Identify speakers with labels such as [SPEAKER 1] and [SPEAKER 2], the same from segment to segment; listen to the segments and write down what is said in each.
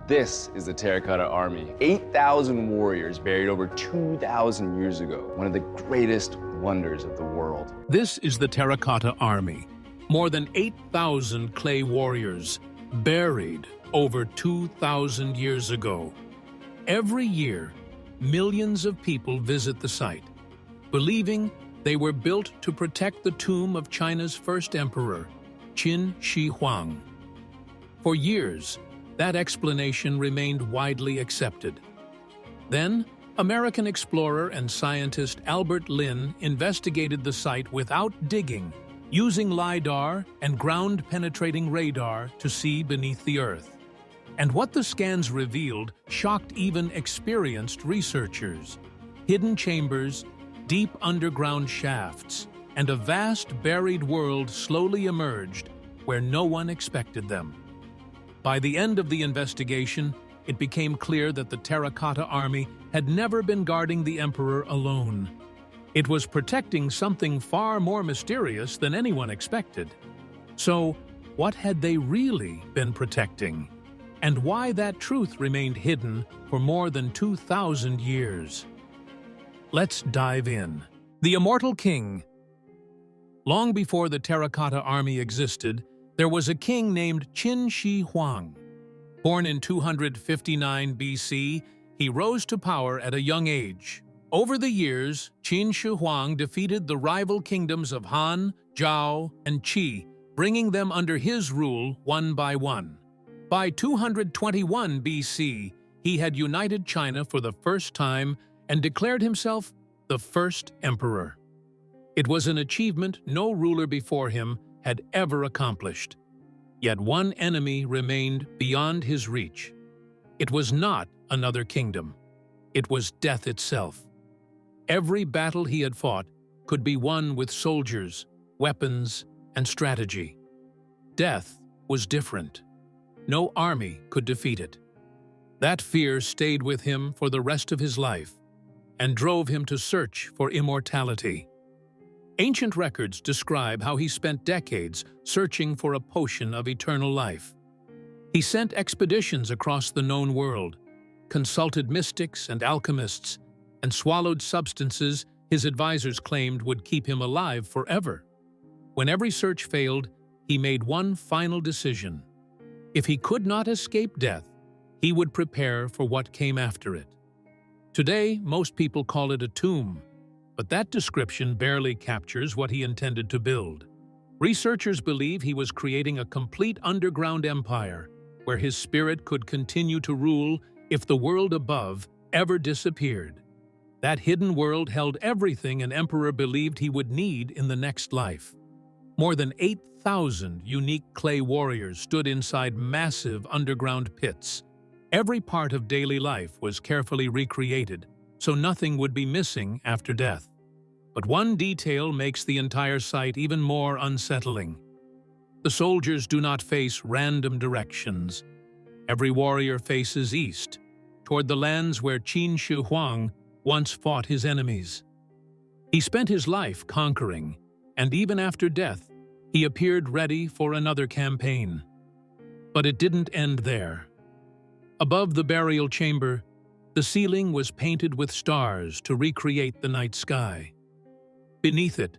[SPEAKER 1] This is the Terracotta Army. 8,000 warriors buried over 2,000 years ago. One of the greatest wonders of the world.
[SPEAKER 2] This is the Terracotta Army. More than 8,000 clay warriors buried over 2,000 years ago. Every year, millions of people visit the site, believing they were built to protect the tomb of China's first emperor, Qin Shi Huang. For years, that explanation remained widely accepted. Then, American explorer and scientist Albert Lin investigated the site without digging, using LiDAR and ground-penetrating radar to see beneath the earth. And what the scans revealed shocked even experienced researchers. Hidden chambers, deep underground shafts, and a vast buried world slowly emerged where no one expected them. By the end of the investigation, it became clear that the Terracotta Army had never been guarding the emperor alone. It was protecting something far more mysterious than anyone expected. So, what had they really been protecting? And why that truth remained hidden for more than 2,000 years? Let's dive in. The Immortal King. Long before the Terracotta Army existed, there was a king named Qin Shi Huang. Born in 259 BC, he rose to power at a young age. Over the years, Qin Shi Huang defeated the rival kingdoms of Han, Zhao, and Qi, bringing them under his rule one by one. By 221 BC, he had united China for the first time and declared himself the first emperor. It was an achievement no ruler before him had ever accomplished. Yet one enemy remained beyond his reach. It was not another kingdom. It was death itself. Every battle he had fought could be won with soldiers, weapons, and strategy. Death was different. No army could defeat it. That fear stayed with him for the rest of his life and drove him to search for immortality. Ancient records describe how he spent decades searching for a potion of eternal life. He sent expeditions across the known world, consulted mystics and alchemists, and swallowed substances his advisors claimed would keep him alive forever. When every search failed, he made one final decision. If he could not escape death, he would prepare for what came after it. Today, most people call it a tomb, but that description barely captures what he intended to build. Researchers believe he was creating a complete underground empire where his spirit could continue to rule if the world above ever disappeared. That hidden world held everything an emperor believed he would need in the next life. More than 8,000 unique clay warriors stood inside massive underground pits. Every part of daily life was carefully recreated, so nothing would be missing after death. But one detail makes the entire site even more unsettling. The soldiers do not face random directions. Every warrior faces east, toward the lands where Qin Shi Huang once fought his enemies. He spent his life conquering, and even after death, he appeared ready for another campaign. But it didn't end there. Above the burial chamber, the ceiling was painted with stars to recreate the night sky. Beneath it,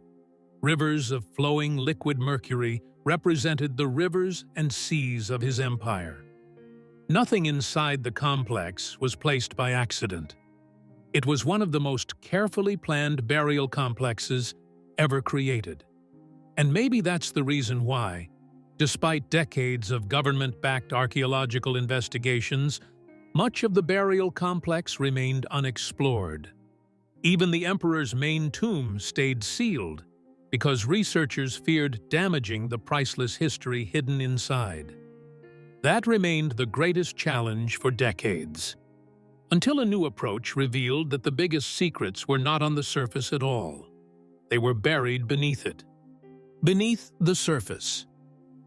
[SPEAKER 2] rivers of flowing liquid mercury represented the rivers and seas of his empire. Nothing inside the complex was placed by accident. It was one of the most carefully planned burial complexes ever created. And maybe that's the reason why, despite decades of government-backed archaeological investigations, much of the burial complex remained unexplored. Even the emperor's main tomb stayed sealed because researchers feared damaging the priceless history hidden inside. That remained the greatest challenge for decades, until a new approach revealed that the biggest secrets were not on the surface at all. They were buried beneath it. Beneath the surface.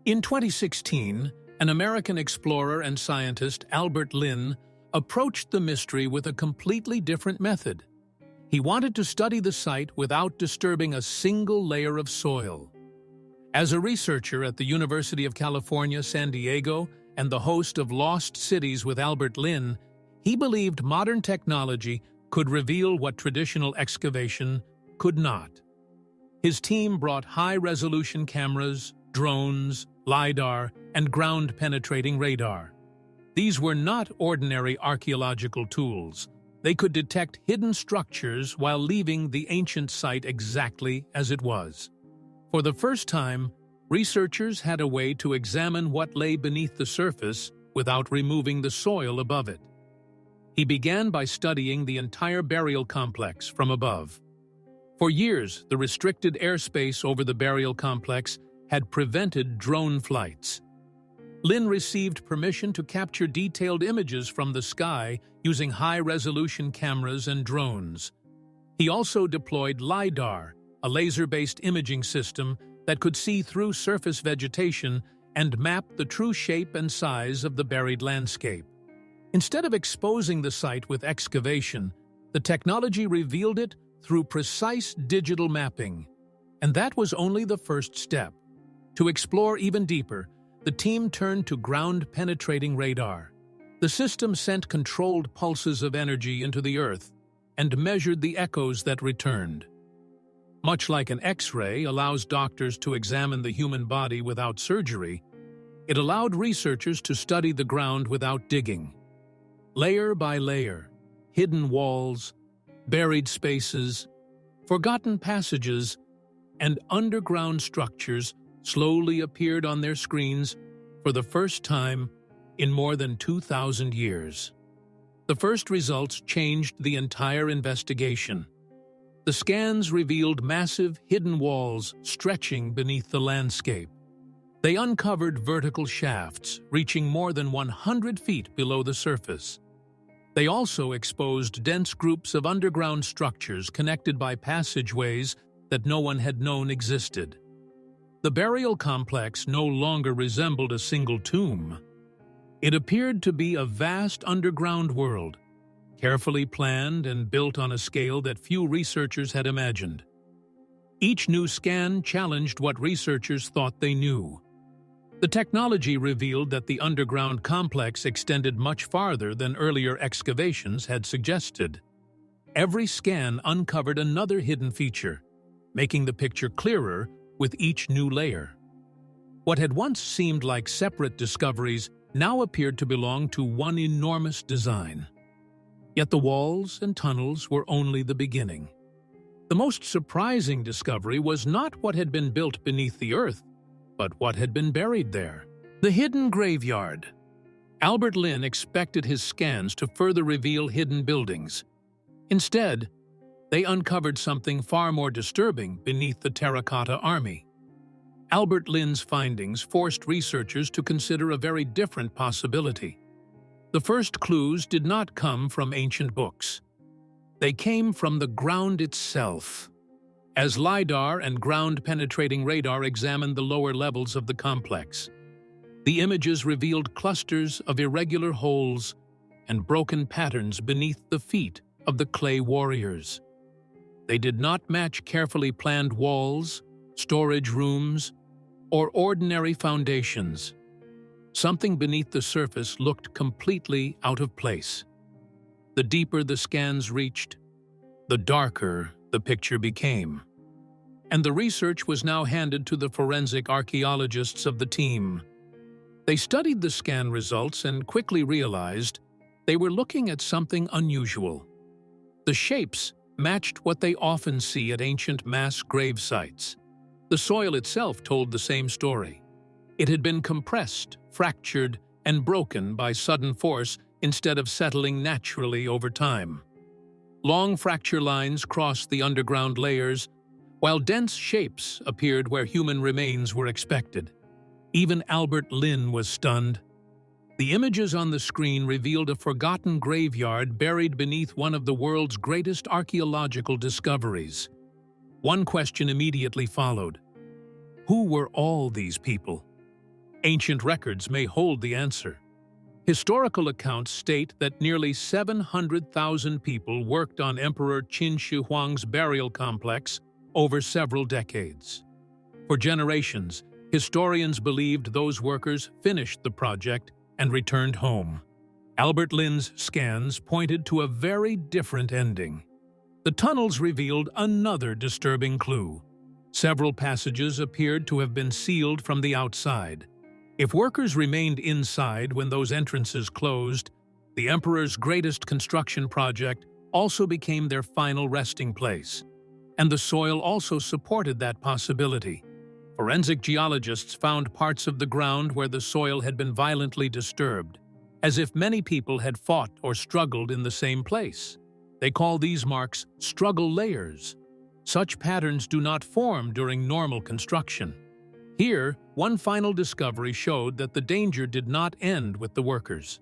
[SPEAKER 2] In 2016, an American explorer and scientist, Albert Lin, approached the mystery with a completely different method. He wanted to study the site without disturbing a single layer of soil. As a researcher at the University of California, San Diego, and the host of Lost Cities with Albert Lynn, he believed modern technology could reveal what traditional excavation could not. His team brought high-resolution cameras, drones, LiDAR, and ground-penetrating radar. These were not ordinary archaeological tools. They could detect hidden structures while leaving the ancient site exactly as it was. For the first time, researchers had a way to examine what lay beneath the surface without removing the soil above it. He began by studying the entire burial complex from above. For years, the restricted airspace over the burial complex had prevented drone flights. Lynn received permission to capture detailed images from the sky using high-resolution cameras and drones. He also deployed LiDAR, a laser-based imaging system that could see through surface vegetation and map the true shape and size of the buried landscape. Instead of exposing the site with excavation, the technology revealed it through precise digital mapping. And that was only the first step. To explore even deeper, the team turned to ground-penetrating radar. The system sent controlled pulses of energy into the Earth and measured the echoes that returned. Much like an X-ray allows doctors to examine the human body without surgery, it allowed researchers to study the ground without digging. Layer by layer, hidden walls, buried spaces, forgotten passages, and underground structures slowly appeared on their screens for the first time in more than 2,000 years. The first results changed the entire investigation. The scans revealed massive hidden walls stretching beneath the landscape. They uncovered vertical shafts reaching more than 100 feet below the surface. They also exposed dense groups of underground structures connected by passageways that no one had known existed. The burial complex no longer resembled a single tomb. It appeared to be a vast underground world, carefully planned and built on a scale that few researchers had imagined. Each new scan challenged what researchers thought they knew. The technology revealed that the underground complex extended much farther than earlier excavations had suggested. Every scan uncovered another hidden feature, making the picture clearer with each new layer. What had once seemed like separate discoveries now appeared to belong to one enormous design. Yet the walls and tunnels were only the beginning. The most surprising discovery was not what had been built beneath the earth, but what had been buried there. The hidden graveyard. Albert Lynn expected his scans to further reveal hidden buildings. Instead, they uncovered something far more disturbing beneath the Terracotta army. Albert Lynn's findings forced researchers to consider a very different possibility. The first clues did not come from ancient books. They came from the ground itself. As LiDAR and ground-penetrating radar examined the lower levels of the complex, the images revealed clusters of irregular holes and broken patterns beneath the feet of the clay warriors. They did not match carefully planned walls, storage rooms, or ordinary foundations. Something beneath the surface looked completely out of place. The deeper the scans reached, the darker the picture became. And the research was now handed to the forensic archaeologists of the team. They studied the scan results and quickly realized they were looking at something unusual. The shapes matched what they often see at ancient mass grave sites. The soil itself told the same story. It had been compressed, fractured, and broken by sudden force instead of settling naturally over time. Long fracture lines crossed the underground layers, while dense shapes appeared where human remains were expected. Even Albert Lynn was stunned. The images on the screen revealed a forgotten graveyard buried beneath one of the world's greatest archaeological discoveries. One question immediately followed. Who were all these people? Ancient records may hold the answer. Historical accounts state that nearly 700,000 people worked on Emperor Qin Shi Huang's burial complex over several decades. For generations, historians believed those workers finished the project and returned home. Albert Lynn's scans pointed to a very different ending. The tunnels revealed another disturbing clue. Several passages appeared to have been sealed from the outside. If workers remained inside when those entrances closed, the Emperor's greatest construction project also became their final resting place. And the soil also supported that possibility. Forensic geologists found parts of the ground where the soil had been violently disturbed, as if many people had fought or struggled in the same place. They call these marks struggle layers. Such patterns do not form during normal construction. Here, one final discovery showed that the danger did not end with the workers.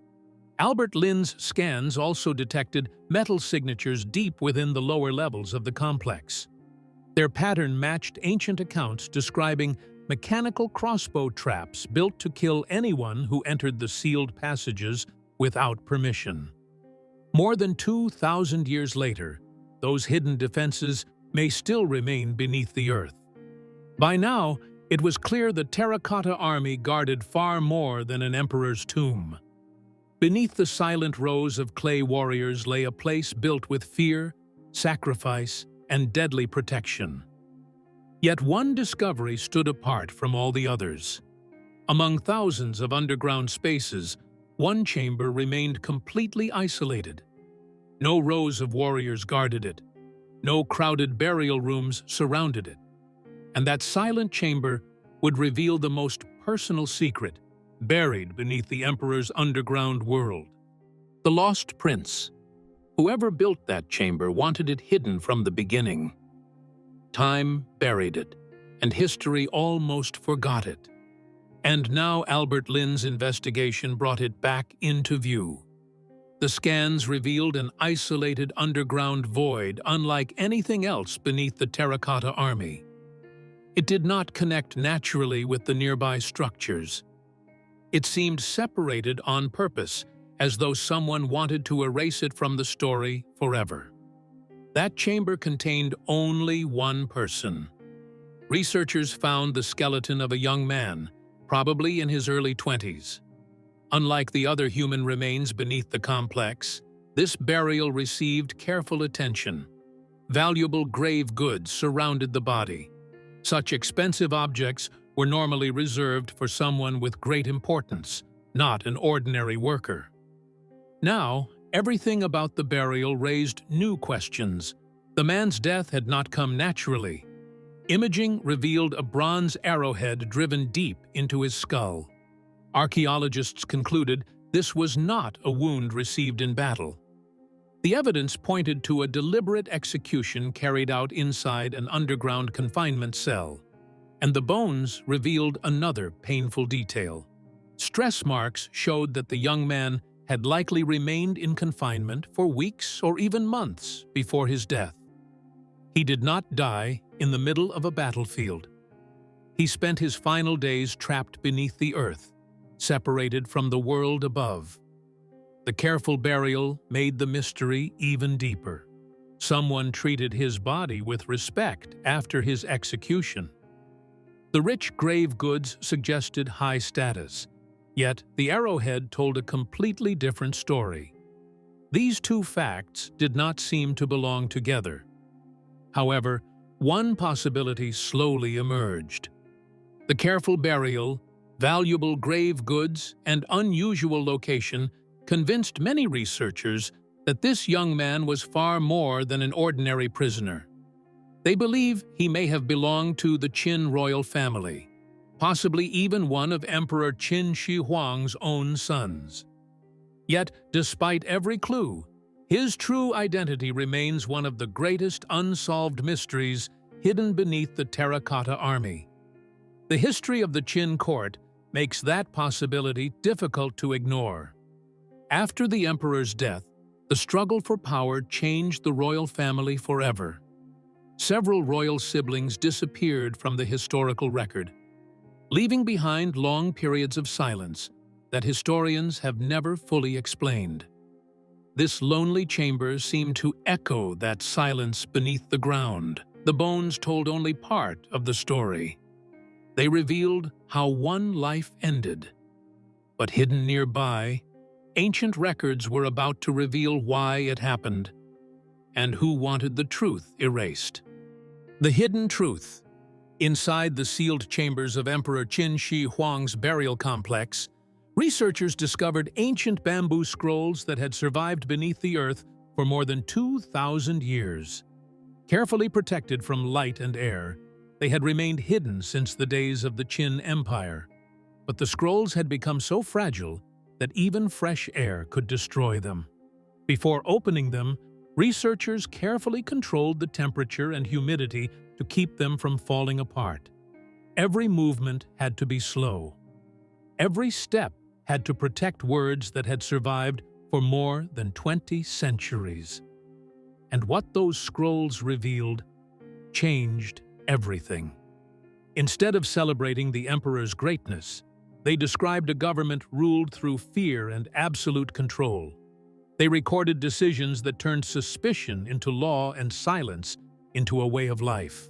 [SPEAKER 2] Albert Lynn's scans also detected metal signatures deep within the lower levels of the complex. Their pattern matched ancient accounts describing mechanical crossbow traps built to kill anyone who entered the sealed passages without permission. More than 2,000 years later, those hidden defenses may still remain beneath the earth. By now, it was clear the Terracotta army guarded far more than an emperor's tomb. Beneath the silent rows of clay warriors lay a place built with fear, sacrifice, and deadly protection. Yet one discovery stood apart from all the others. Among thousands of underground spaces, one chamber remained completely isolated. No rows of warriors guarded it. No crowded burial rooms surrounded it. And that silent chamber would reveal the most personal secret buried beneath the Emperor's underground world. The Lost Prince. Whoever built that chamber wanted it hidden from the beginning. Time buried it, and history almost forgot it. And now Albert Lynn's investigation brought it back into view. The scans revealed an isolated underground void unlike anything else beneath the Terracotta army. It did not connect naturally with the nearby structures. It seemed separated on purpose, as though someone wanted to erase it from the story forever. That chamber contained only one person. Researchers found the skeleton of a young man, probably in his early 20s. Unlike the other human remains beneath the complex, this burial received careful attention. Valuable grave goods surrounded the body. Such expensive objects were normally reserved for someone with great importance, not an ordinary worker. Now, everything about the burial raised new questions. The man's death had not come naturally. Imaging revealed a bronze arrowhead driven deep into his skull. Archaeologists concluded this was not a wound received in battle. The evidence pointed to a deliberate execution carried out inside an underground confinement cell. And the bones revealed another painful detail. Stress marks showed that the young man had likely remained in confinement for weeks or even months before his death. He did not die in the middle of a battlefield. He spent his final days trapped beneath the earth, separated from the world above. The careful burial made the mystery even deeper. Someone treated his body with respect after his execution. The rich grave goods suggested high status, yet the arrowhead told a completely different story. These two facts did not seem to belong together. However, one possibility slowly emerged. The careful burial, valuable grave goods, and unusual location convinced many researchers that this young man was far more than an ordinary prisoner. They believe he may have belonged to the Qin royal family, possibly even one of Emperor Qin Shi Huang's own sons. Yet, despite every clue, his true identity remains one of the greatest unsolved mysteries hidden beneath the Terracotta army. The history of the Qin court makes that possibility difficult to ignore. After the emperor's death, the struggle for power changed the royal family forever. Several royal siblings disappeared from the historical record, leaving behind long periods of silence that historians have never fully explained. This lonely chamber seemed to echo that silence beneath the ground. The bones told only part of the story. They revealed how one life ended, But hidden nearby, ancient records were about to reveal why it happened and who wanted the truth erased. The hidden truth. Inside the sealed chambers of Emperor Qin Shi Huang's burial complex, researchers discovered ancient bamboo scrolls that had survived beneath the earth for more than 2,000 years. Carefully protected from light and air, they had remained hidden since the days of the Qin Empire. But the scrolls had become so fragile that even fresh air could destroy them. Before opening them, researchers carefully controlled the temperature and humidity to keep them from falling apart. Every movement had to be slow. Every step had to protect words that had survived for more than 20 centuries. And what those scrolls revealed changed everything. Instead of celebrating the emperor's greatness, they described a government ruled through fear and absolute control. They recorded decisions that turned suspicion into law and silence into a way of life.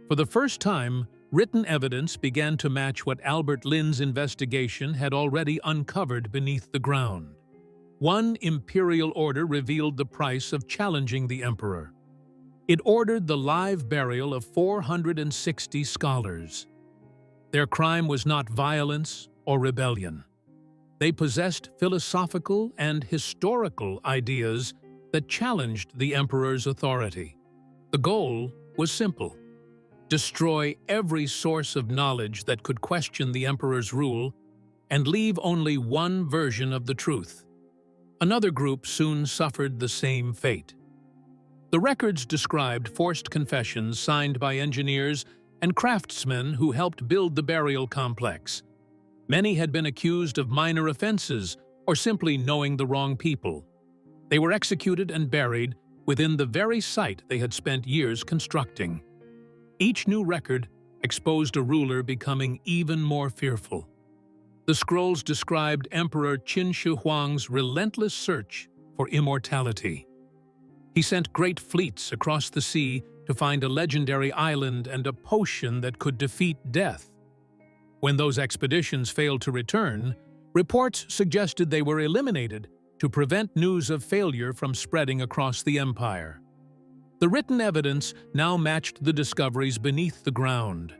[SPEAKER 2] For the first time, written evidence began to match what Albert Lin's investigation had already uncovered beneath the ground. One imperial order revealed the price of challenging the emperor. It ordered the live burial of 460 scholars. Their crime was not violence or rebellion. They possessed philosophical and historical ideas that challenged the emperor's authority. The goal was simple: destroy every source of knowledge that could question the emperor's rule and leave only one version of the truth. Another group soon suffered the same fate. The records described forced confessions signed by engineers and craftsmen who helped build the burial complex. Many had been accused of minor offenses or simply knowing the wrong people. They were executed and buried within the very site they had spent years constructing. Each new record exposed a ruler becoming even more fearful. The scrolls described Emperor Qin Shi Huang's relentless search for immortality. He sent great fleets across the sea to find a legendary island and a potion that could defeat death. When those expeditions failed to return, reports suggested they were eliminated to prevent news of failure from spreading across the empire. The written evidence now matched the discoveries beneath the ground.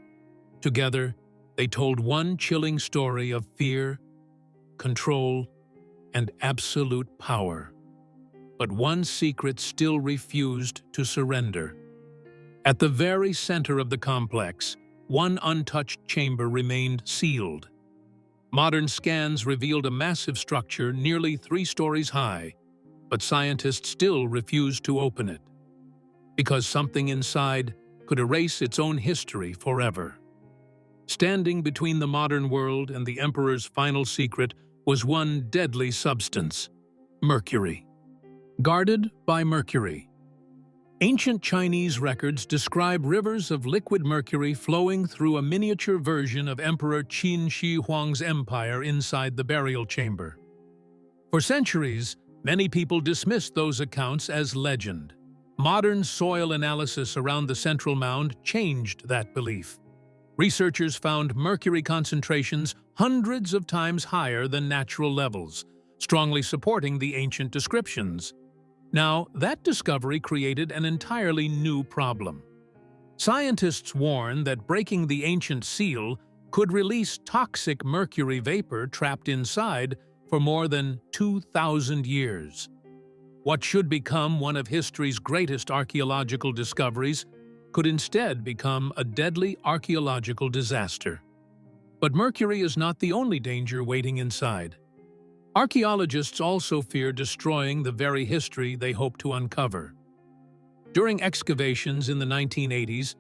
[SPEAKER 2] Together, they told one chilling story of fear, control, and absolute power. But one secret still refused to surrender. At the very center of the complex, one untouched chamber remained sealed. Modern scans revealed a massive structure nearly 3 stories high, but scientists still refused to open it, because something inside could erase its own history forever. Standing between the modern world and the emperor's final secret was one deadly substance: mercury. Guarded by mercury. Ancient Chinese records describe rivers of liquid mercury flowing through a miniature version of Emperor Qin Shi Huang's empire inside the burial chamber. For centuries, many people dismissed those accounts as legend. Modern soil analysis around the central mound changed that belief. Researchers found mercury concentrations hundreds of times higher than natural levels, strongly supporting the ancient descriptions. Now, that discovery created an entirely new problem. Scientists warn that breaking the ancient seal could release toxic mercury vapor trapped inside for more than 2,000 years. What should become one of history's greatest archaeological discoveries could instead become a deadly archaeological disaster. But mercury is not the only danger waiting inside. Archaeologists also fear destroying the very history they hope to uncover. During excavations in the 1980s,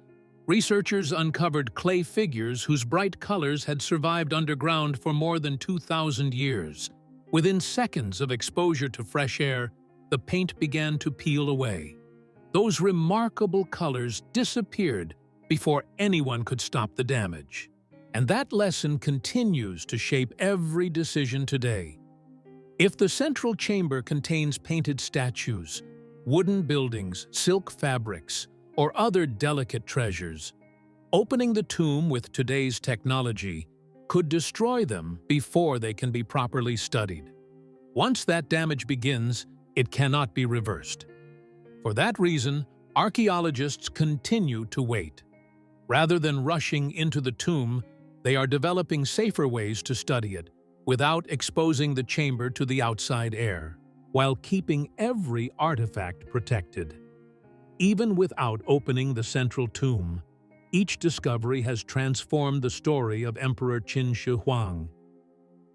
[SPEAKER 2] researchers uncovered clay figures whose bright colors had survived underground for more than 2,000 years. Within seconds of exposure to fresh air, the paint began to peel away. Those remarkable colors disappeared before anyone could stop the damage. And that lesson continues to shape every decision today. If the central chamber contains painted statues, wooden buildings, silk fabrics, or other delicate treasures, opening the tomb with today's technology could destroy them before they can be properly studied. Once that damage begins, it cannot be reversed. For that reason, archaeologists continue to wait. Rather than rushing into the tomb, they are developing safer ways to study it, without exposing the chamber to the outside air, while keeping every artifact protected. Even without opening the central tomb, each discovery has transformed the story of Emperor Qin Shi Huang.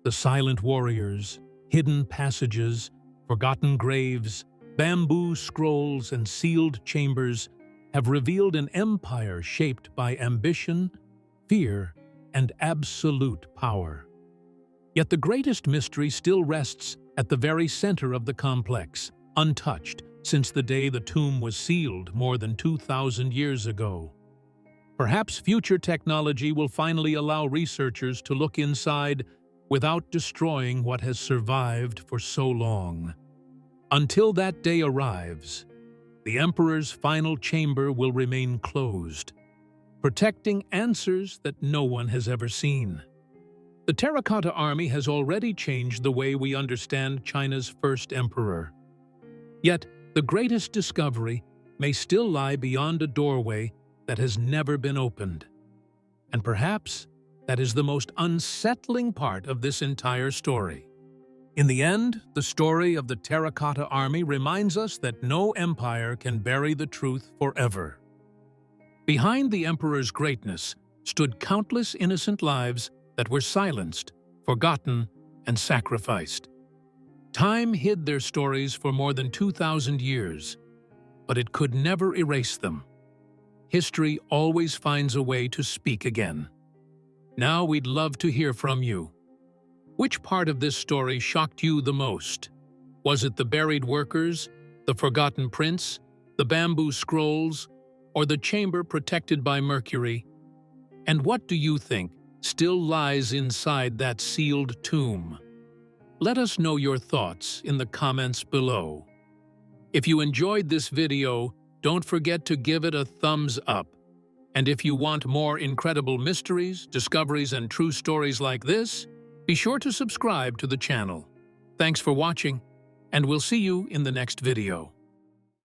[SPEAKER 2] The silent warriors, hidden passages, forgotten graves, bamboo scrolls, and sealed chambers have revealed an empire shaped by ambition, fear, and absolute power. Yet the greatest mystery still rests at the very center of the complex, untouched since the day the tomb was sealed more than 2,000 years ago. Perhaps future technology will finally allow researchers to look inside without destroying what has survived for so long. Until that day arrives, the Emperor's final chamber will remain closed, protecting answers that no one has ever seen. The Terracotta Army has already changed the way we understand China's first emperor. Yet, the greatest discovery may still lie beyond a doorway that has never been opened. And perhaps that is the most unsettling part of this entire story. In the end, the story of the Terracotta Army reminds us that no empire can bury the truth forever. Behind the emperor's greatness stood countless innocent lives that were silenced, forgotten, and sacrificed. Time hid their stories for more than 2,000 years, but it could never erase them. History always finds a way to speak again. Now we'd love to hear from you. Which part of this story shocked you the most? Was it the buried workers, the forgotten prince, the bamboo scrolls, or the chamber protected by Mercury? And what do you think still lies inside that sealed tomb? Let us know your thoughts in the comments below. If you enjoyed this video, don't forget to give it a thumbs up. And if you want more incredible mysteries, discoveries, and true stories like this, be sure to subscribe to the channel. Thanks for watching, and we'll see you in the next video.